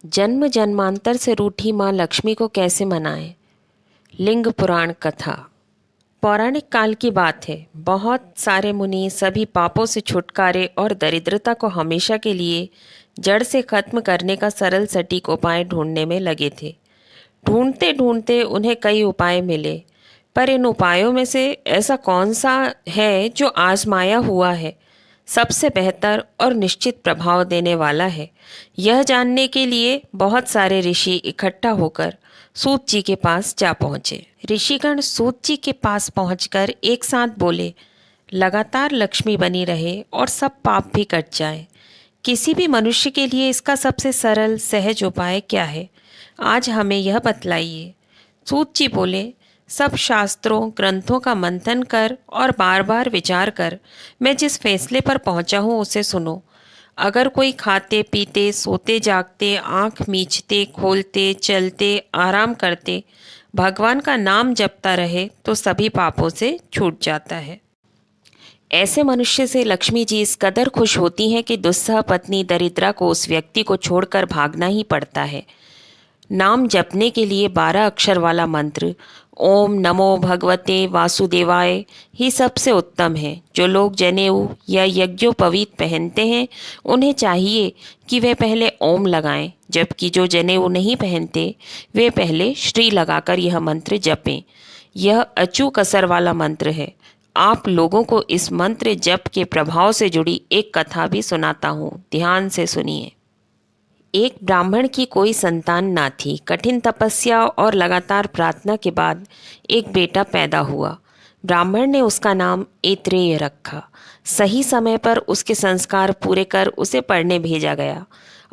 जन्म जन्मांतर से रूठी माँ लक्ष्मी को कैसे मनाएं? लिंग पुराण कथा। पौराणिक काल की बात है। बहुत सारे मुनि सभी पापों से छुटकारे और दरिद्रता को हमेशा के लिए जड़ से खत्म करने का सरल सटीक उपाय ढूंढने में लगे थे। ढूंढते ढूंढते उन्हें कई उपाय मिले, पर इन उपायों में से ऐसा कौन सा है जो आजमाया हुआ है, सबसे बेहतर और निश्चित प्रभाव देने वाला है? यह जानने के लिए बहुत सारे ऋषि इकट्ठा होकर सूत जी के पास जा पहुँचे। ऋषिगण सूत जी के पास पहुंचकर एक साथ बोले, लगातार लक्ष्मी बनी रहे और सब पाप भी कट जाए। किसी भी मनुष्य के लिए इसका सबसे सरल सहज उपाय क्या है? आज हमें यह बतलाइए। सूत जी बोले, सब शास्त्रों ग्रंथों का मंथन कर और बार बार विचार कर मैं जिस फैसले पर पहुंचा हूँ उसे सुनो। अगर कोई खाते पीते सोते जागते आँख मीचते खोलते चलते आराम करते भगवान का नाम जपता रहे तो सभी पापों से छूट जाता है। ऐसे मनुष्य से लक्ष्मी जी इस कदर खुश होती हैं कि दुस्सह पत्नी दरिद्रा को उस व्यक्ति को छोड़कर भागना ही पड़ता है। नाम जपने के लिए 12 अक्षर वाला मंत्र ओम नमो भगवते वासुदेवाय ही सबसे उत्तम है। जो लोग जनेऊ या यज्ञोपवीत पहनते हैं उन्हें चाहिए कि वे पहले ओम लगाएं, जबकि जो जनेऊ नहीं पहनते वे पहले श्री लगाकर यह मंत्र जपें। यह अचूक असर वाला मंत्र है। आप लोगों को इस मंत्र जप के प्रभाव से जुड़ी एक कथा भी सुनाता हूँ, ध्यान से सुनिए। एक ब्राह्मण की कोई संतान ना थी। कठिन तपस्या और लगातार प्रार्थना के बाद एक बेटा पैदा हुआ। ब्राह्मण ने उसका नाम ऐत्रेय रखा। सही समय पर उसके संस्कार पूरे कर उसे पढ़ने भेजा गया।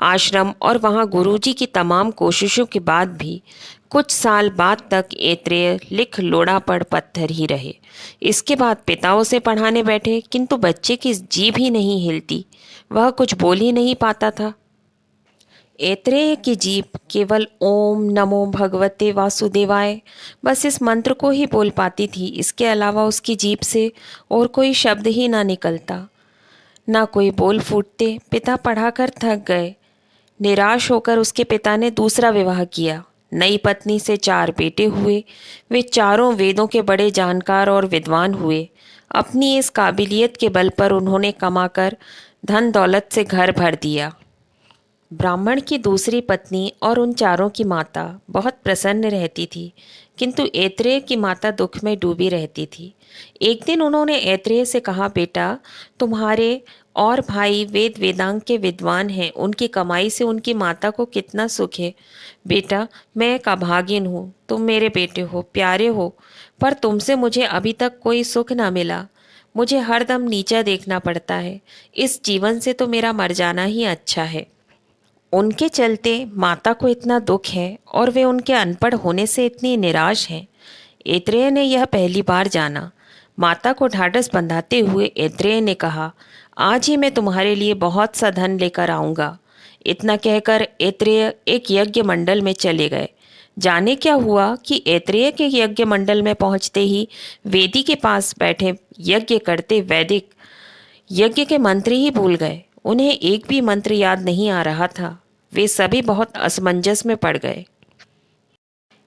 आश्रम और वहाँ गुरुजी की तमाम कोशिशों के बाद भी कुछ साल बाद तक ऐत्रेय लिख लोढ़ा पढ़ पत्थर ही रहे। इसके बाद पिता उसे पढ़ाने बैठे, किंतु बच्चे की जीभ ही नहीं हिलती, वह कुछ बोल ही नहीं पाता था। ऐत्रेय की जीभ केवल ओम नमो भगवते वासुदेवाय बस इस मंत्र को ही बोल पाती थी। इसके अलावा उसकी जीभ से और कोई शब्द ही ना निकलता, ना कोई बोल फूटते। पिता पढ़ाकर थक गए। निराश होकर उसके पिता ने दूसरा विवाह किया। नई पत्नी से 4 बेटे हुए। वे चारों वेदों के बड़े जानकार और विद्वान हुए। अपनी इस काबिलियत के बल पर उन्होंने कमाकर धन दौलत से घर भर दिया। ब्राह्मण की दूसरी पत्नी और उन चारों की माता बहुत प्रसन्न रहती थी, किंतु ऐत्रेय की माता दुख में डूबी रहती थी। एक दिन उन्होंने ऐत्रेय से कहा, बेटा, तुम्हारे और भाई वेद वेदांग के विद्वान हैं, उनकी कमाई से उनकी माता को कितना सुख है। बेटा, मैं एक अभागिन हूँ, तुम मेरे बेटे हो, प्यारे हो, पर तुमसे मुझे अभी तक कोई सुख ना मिला। मुझे हरदम नीचा देखना पड़ता है। इस जीवन से तो मेरा मर जाना ही अच्छा है। उनके चलते माता को इतना दुख है और वे उनके अनपढ़ होने से इतनी निराश हैं। ऐत्रेय ने यह पहली बार जाना। माता को ढाढ़स बंधाते हुए ऐत्रेय ने कहा, आज ही मैं तुम्हारे लिए बहुत सा धन लेकर आऊँगा। इतना कहकर ऐत्रेय एक यज्ञ मंडल में चले गए। जाने क्या हुआ कि ऐत्रेय के यज्ञ मंडल में पहुँचते ही वेदी के पास बैठे यज्ञ करते वैदिक यज्ञ के मंत्र ही भूल गए। उन्हें एक भी मंत्र याद नहीं आ रहा था। वे सभी बहुत असमंजस में पड़ गए।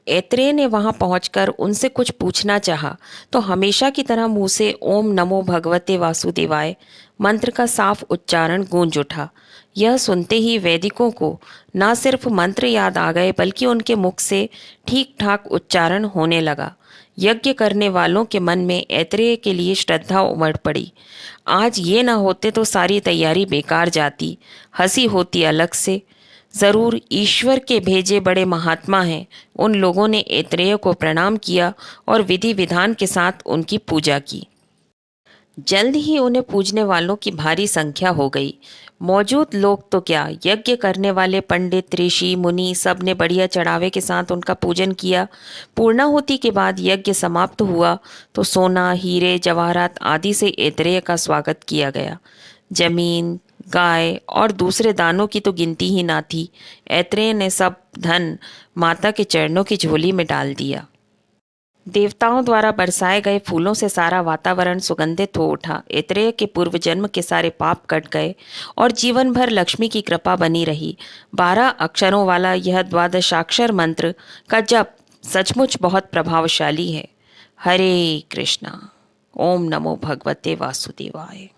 ऐत्रेय ने वहां पहुंचकर उनसे कुछ पूछना चाहा तो हमेशा की तरह मुंह से ओम नमो भगवते वासुदेवाय मंत्र का साफ उच्चारण गूंज उठा। यह सुनते ही वैदिकों को न सिर्फ मंत्र याद आ गए, बल्कि उनके मुख से ठीक ठाक उच्चारण होने लगा। यज्ञ करने वालों के मन में ऐत्रेय के लिए श्रद्धा उमड़ पड़ी। आज ये न होते तो सारी तैयारी बेकार जाती। हंसी होती अलग से। जरूर ईश्वर के भेजे बड़े महात्मा हैं। उन लोगों ने ऐत्रेय को प्रणाम किया और विधि विधान के साथ उनकी पूजा की। जल्द ही उन्हें पूजने वालों की भारी संख्या हो गई। मौजूद लोग तो क्या, यज्ञ करने वाले पंडित ऋषि मुनि सब ने बढ़िया चढ़ावे के साथ उनका पूजन किया। पूर्णाहुति के बाद यज्ञ समाप्त हुआ तो सोना हीरे जवाहरात आदि से ऐत्रेय का स्वागत किया गया। जमीन गाय और दूसरे दानों की तो गिनती ही ना थी। ऐत्रेय ने सब धन माता के चरणों की झोली में डाल दिया। देवताओं द्वारा बरसाए गए फूलों से सारा वातावरण सुगंधित हो उठा। ऐतरेय के पूर्व जन्म के सारे पाप कट गए और जीवन भर लक्ष्मी की कृपा बनी रही। 12 अक्षरों वाला यह द्वादशाक्षर मंत्र का जप सचमुच बहुत प्रभावशाली है। हरे कृष्णा। ओम नमो भगवते वासुदेवाय।